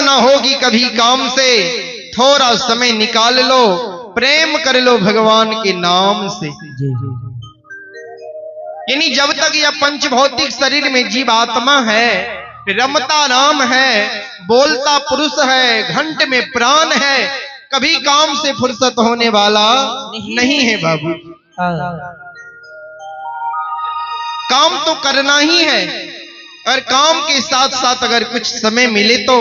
ना होगी कभी काम से, थोड़ा समय निकाल लो, प्रेम कर लो भगवान के नाम से। यानी जब तक यह पंच भौतिक शरीर में जीव आत्मा है, रमता राम है, बोलता पुरुष है, घंट में प्राण है, कभी काम से फुर्सत होने वाला नहीं है बाबू। काम तो करना ही है, और काम के साथ साथ अगर कुछ समय मिले तो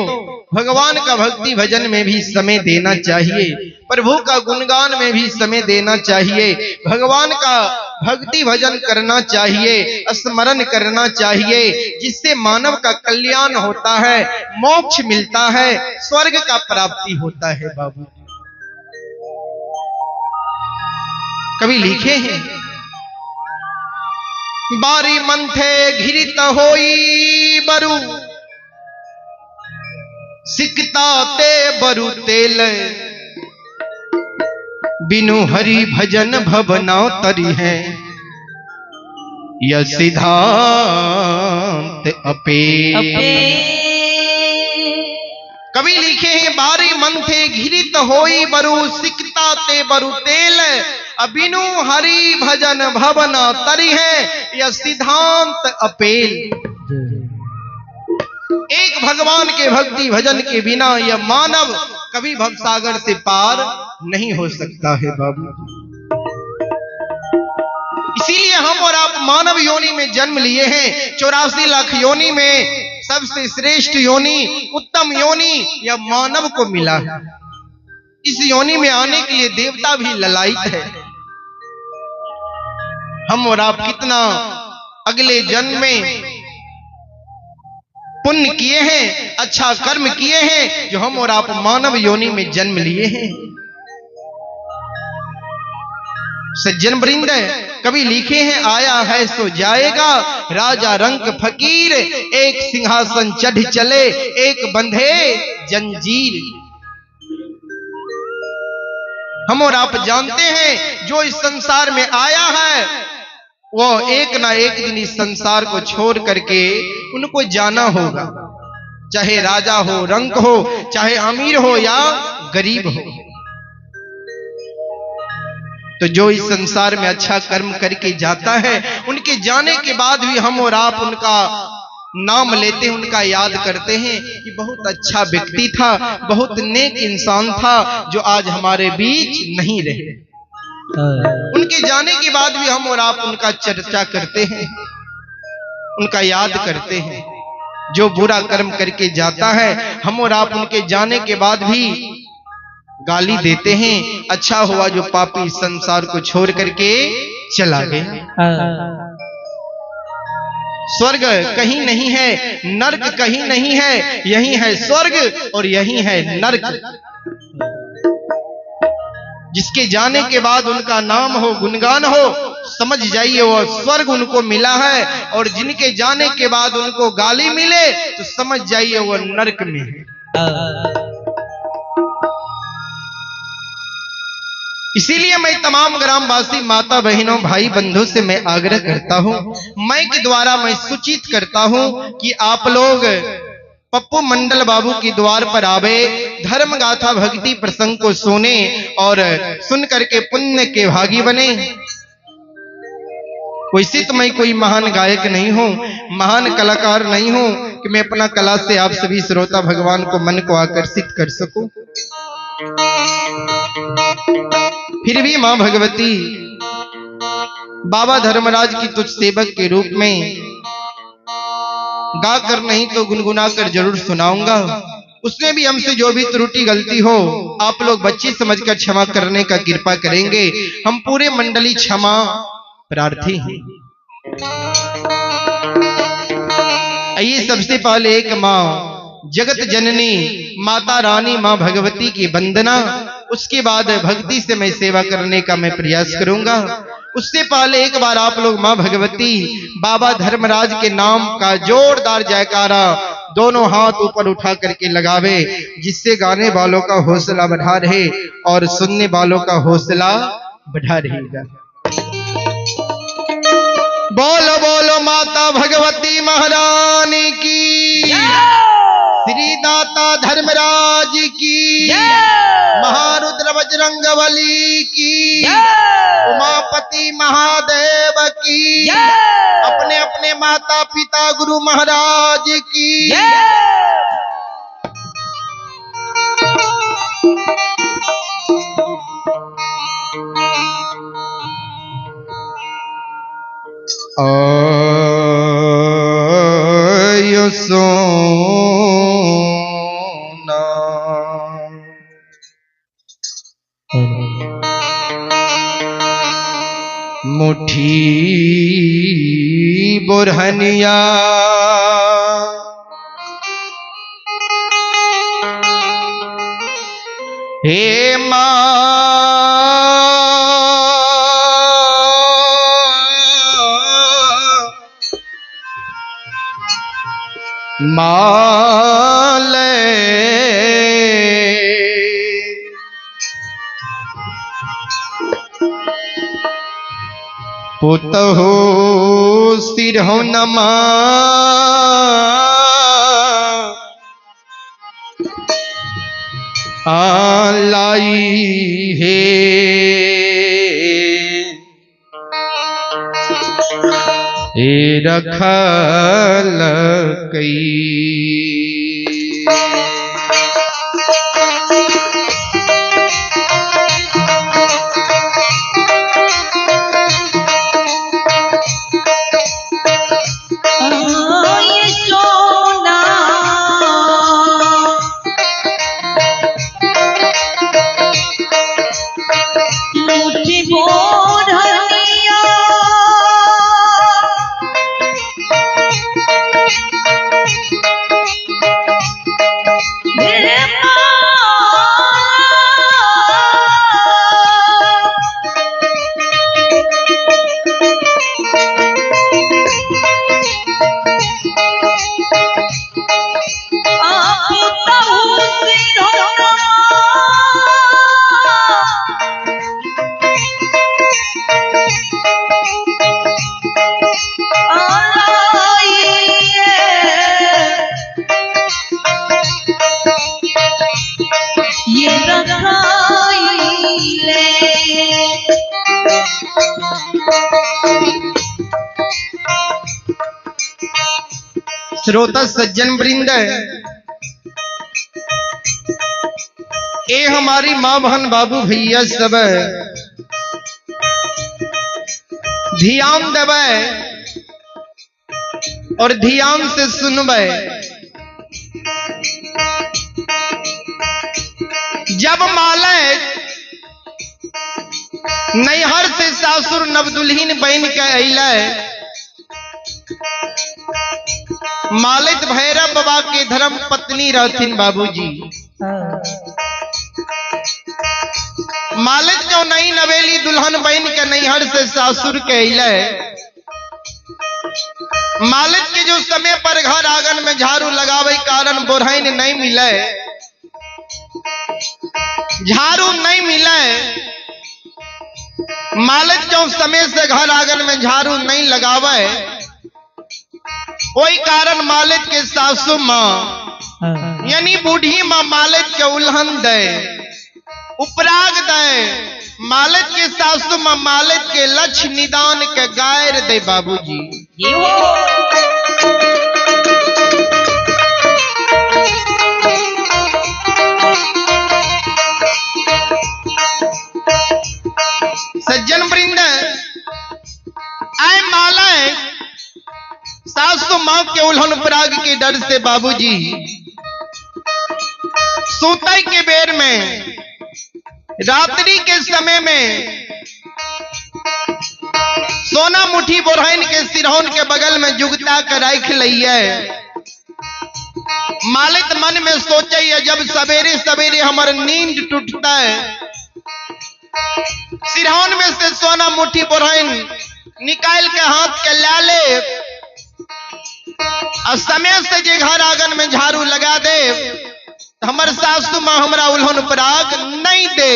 भगवान का भक्ति भजन में भी समय देना चाहिए, प्रभु का गुणगान में भी समय देना चाहिए, भगवान का भक्ति भजन करना चाहिए, स्मरण करना चाहिए, जिससे मानव का कल्याण होता है, मोक्ष मिलता है, स्वर्ग का प्राप्ति होता है बाबू। कभी लिखे हैं, बारी मंथे घिरित होई बरु, सिकता ते बरु तेल, बिनु हरि भजन भवना तरी है, यह सिद्धांत अपे। कभी लिखे हैं, बारी मंथे घिरित होई बरु, सिकता ते बरु तेल, अबिनु हरि भजन भवना तरी है, यह सिद्धांत अपेल। एक भगवान के भक्ति भजन के बिना यह मानव कभी भवसागर से पार नहीं हो सकता है बाबू। इसीलिए हम और आप मानव योनि में जन्म लिए हैं। 84 लाख योनि में सबसे श्रेष्ठ योनि, उत्तम योनि यह मानव को मिला है। इस योनि में आने के लिए देवता भी ललायित है। हम और आप कितना अगले जन्म में पुण्य किए हैं, अच्छा कर्म किए हैं, जो हम और आप मानव योनि में जन्म लिए हैं। सज्जन वृंद कभी लिखे हैं, आया है सो जाएगा, राजा रंक फकीर, एक सिंहासन चढ़ चले, एक बंधे जंजीर। हम और आप जानते हैं, जो इस संसार में आया है वो एक ना एक दिन इस संसार को छोड़ करके उनको जाना होगा, चाहे राजा हो, रंक हो, चाहे अमीर हो या गरीब हो। तो जो इस संसार में अच्छा कर्म करके जाता है, उनके जाने के बाद भी हम और आप उनका नाम लेते हैं, उनका याद करते हैं कि बहुत अच्छा व्यक्ति था, बहुत नेक इंसान था, जो आज हमारे बीच नहीं रहे। उनके जाने के बाद भी हम और आप उनका चर्चा करते हैं, उनका याद करते हैं। जो बुरा कर्म करके जाता है, हम और आप उनके जाने के बाद भी गाली देते हैं। अच्छा हुआ जो पापी संसार को छोड़ करके चला गया। स्वर्ग कहीं नहीं है, नरक कहीं नहीं है, यही है स्वर्ग और यही है नरक। जिसके जाने के बाद उनका नाम हो, गुणगान हो, समझ जाइए वो स्वर्ग उनको मिला है, और जिनके जाने के बाद उनको गाली मिले तो समझ जाइए वो नरक में है। इसीलिए मैं तमाम ग्रामवासी माता बहनों भाई बंधु से मैं आग्रह करता हूं, मैं के द्वारा मैं सूचित करता हूं कि आप लोग पप्पू मंडल बाबू के द्वार पर आवे, धर्म गाथा भक्ति प्रसंग को सुने और सुन करके पुण्य के भागी बने। वैसे तो मैं कोई महान गायक नहीं हूं, महान कलाकार नहीं हूं कि मैं अपना कला से आप सभी श्रोता भगवान को मन को आकर्षित कर सकूं। फिर भी मां भगवती बाबा धर्मराज की तुझ सेवक के रूप में गा कर नहीं तो गुनगुना कर जरूर सुनाऊंगा। उसमें भी हमसे जो भी त्रुटि गलती हो आप लोग बच्ची समझकर क्षमा करने का कृपा करेंगे। हम पूरे मंडली क्षमा प्रार्थी हैं। आइए सबसे पहले एक माँ जगत जननी माता रानी माँ भगवती की वंदना, उसके बाद भक्ति से मैं सेवा करने का मैं प्रयास करूंगा। उससे पहले एक बार आप लोग माँ भगवती बाबा धर्मराज के नाम का जोरदार जयकारा दोनों हाथ ऊपर उठा करके लगावे, जिससे गाने वालों का हौसला बढ़ा रहे और सुनने वालों का हौसला बढ़ा रहेगा। बोलो बोलो माता भगवती महारानी की, श्री दाता माता धर्मराज की, महारुद्र बजरंगबली की, उमापति महादेव की, अपने अपने माता पिता गुरु महाराज की। आयो सोना मुट्ठी बुरहनिया, हे माले पुतहो सिरहो नमा, लाई है रखल कई। श्रोता सज्जन वृंद, ए हमारी माँ बहन बाबू भैया सब ध्यान देवे और ध्यान से सुनवे। जब मालिक नैहर से सासुर नवदुल्हीन बन के अइले, मालिक भैरव बाबा के धर्म पत्नी रहथिन बाबूजी। मालिक जो नई नवेली दुल्हन बन के नैहर से सासुर के अइले, मालिक के जो समय पर घर आंगन में झाड़ू लगावे कारण बोरहन नहीं मिले, झाड़ू नहीं मिले, मालिक जो समय से घर आंगन में झाड़ू नहीं लगावे, कोई कारण मालिक के सासू माँ यानी बूढ़ी माँ मालिक के उल्हन दे, उपराग दे। मालिक के सासू माँ मालिक के लक्ष्य निदान के गायर दे बाबूजी। सज्जन वृंद, आए मालिक सासू माँ के उल्हन उपराग के डर से बाबूजी सोते के बेर में रात्रि के समय में सोना मुट्ठी बोरहन के सिरहन के बगल में जुगता कर रख लिये। मालिक मन में सोचे जब सवेरे सवेरे हमार नींद टूटता है, सिरहन में से सोना मुट्ठी बोरहन निकाल के हाथ के ला ले और समय से जे घर आंगन में झाड़ू लगा दे, हमर सासू माँ हमरा उल्हन उपराग नहीं दे।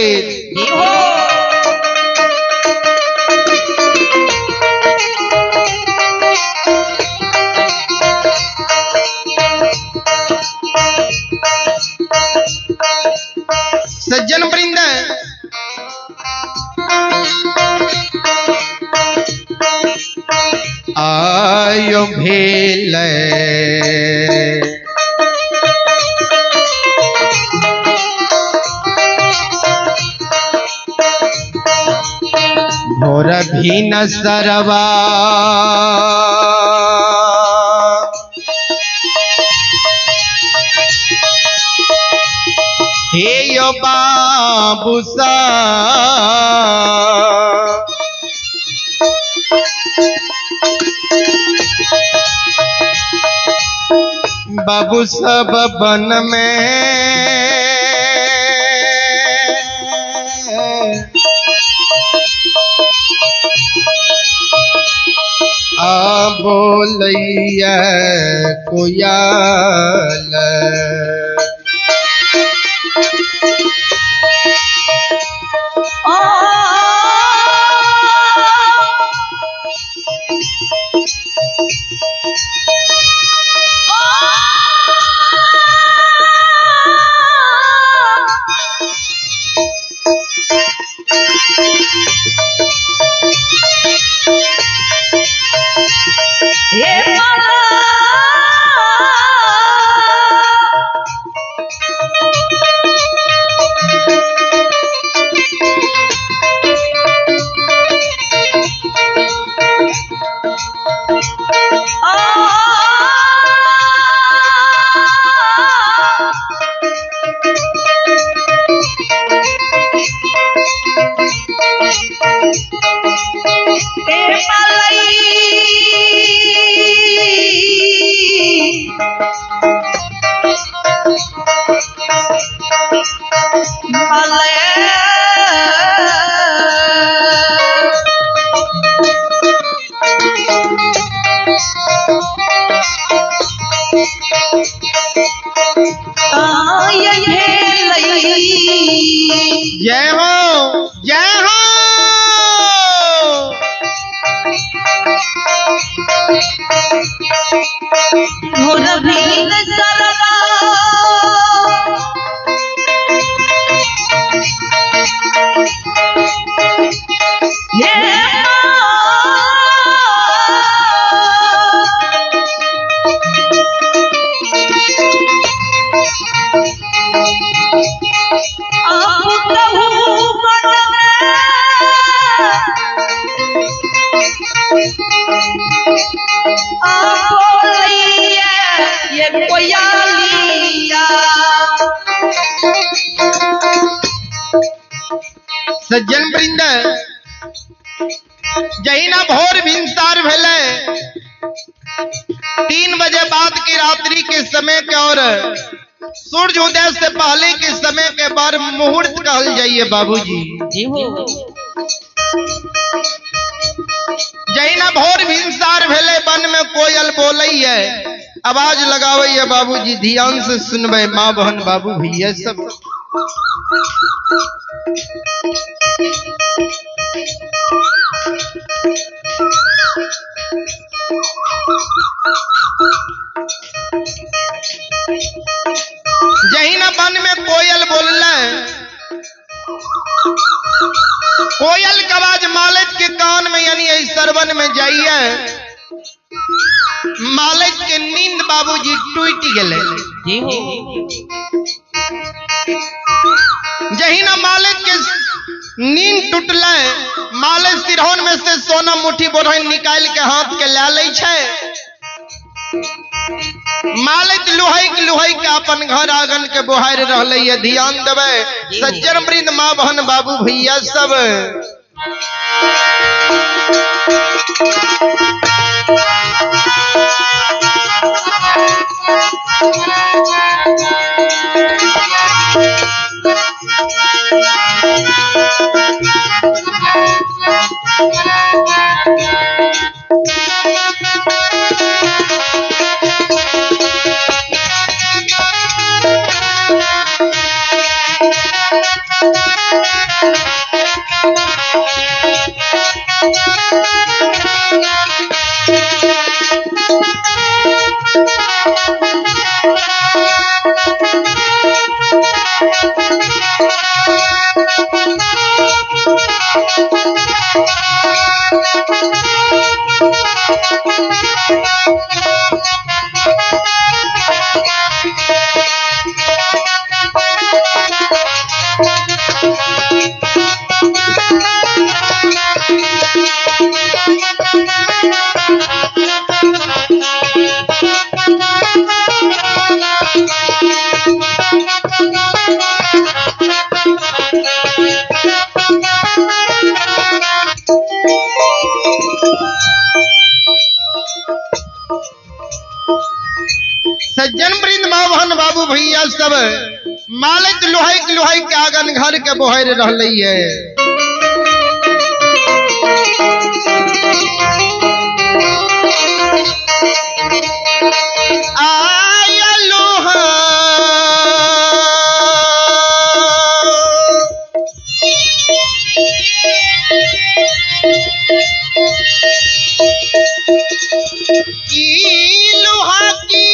सज्जन वृंद, आयो भेल भोर भी न सरवा हे यो बाबू सा बाबू सब बन में आ बोलैया कोयल जय हो जय हो। सज्जन वृंद, जही ना भोर भिनसार भेले 3 बजे बाद की रात्रि के समय के और सूर्य उदय से पहले के समय के बार मुहूर्त कहल जाइए बाबूजी। जही ना भोर भिनसार भेले वन में कोयल बोलई है, आवाज लगावे है बाबूजी, ध्यान से सुनबे माँ बहन बाबू भैया सब। जही ना वन में कोयल बोलले, कोयल का आवाज मालिक के कान में यानी सरवन में जाइए, मालिक के नींद बाबूजी टूट गए। जही ना मालिक के नींद टूटले, मालिक सिरहन में से सोना मुट्ठी बोरहन निकाल के हाथ के ला ले छे। मालिक लुहाई के अपन घर आंगन के बोहार रहले ये ध्यान देवे सज्जन वृंद माँ बहन बाबू भैया सब। सज्जन वृंद बाबन बाबू भैया सब मालिक लोहाई के आंगन घर के बोहर रही है। आया लोहा लोहा की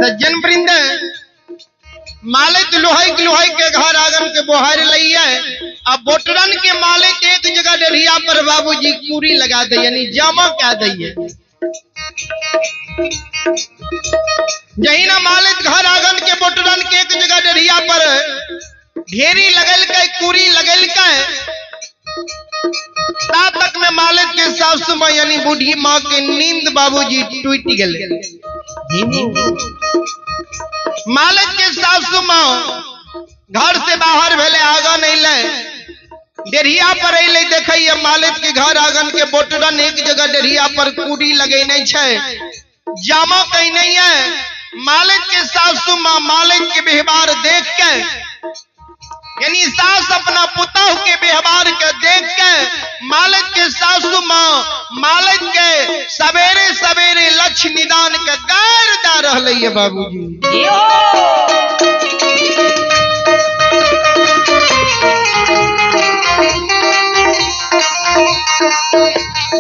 सज्जन वृंद मालिक लोहाई के घर आंगन के बोहर लई है। अब बोटरन के मालिक एक जगह डरिया पर बाबूजी पूरी लगा दे यानी जामा क्या दिए यही ना मालिक घर आंगन के बोटरन के एक जगह डरिया पर ढेरी लगल के पूरी लगल के तक में मालिक के सासू मां यानी बूढ़ी माँ के नींद बाबूजी टूट गए। मालिक के सासू मां घर से बाहर भेले आगा नहीं ले डेरिया पर अले देखिए मालिक के घर आंगन के बोटरन एक जगह डेरिया पर कूड़ी लगे नहीं छे जामा कहीं नहीं है। मालिक के सासू मां मालिक के व्यवहार देख के यानी सास अपना पुतहु के व्यवहार के देख के मालिक के सासू मां मालिक के सवेरे सवेरे लक्ष्य निदान के गार दा रहले है बाबूजी।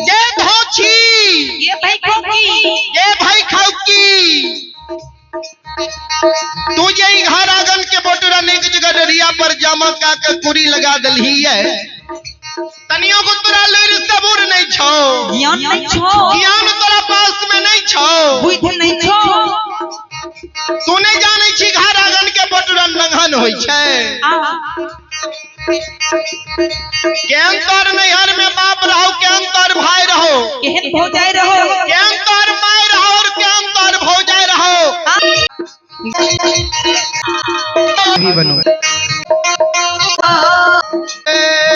ये धोछी ये भाई खाऊकी तू यही घर आंगन के बोटरन एक जगह डरिया पर जामा का कुरी लगा दलही है। तनियों को तोरा लेर सबूर नहीं छो ज्ञान तोरा पास में नहीं छो बुद्धि नहीं छो तूने जाने छी घर आंगन के बोटरन लंघन होई छे केन तोर नैहर में बाप रहो केन तोर भाई रहो केन भौजाई रहो केन तोर माई रहो और केन तोर भौजाई रहो बनो।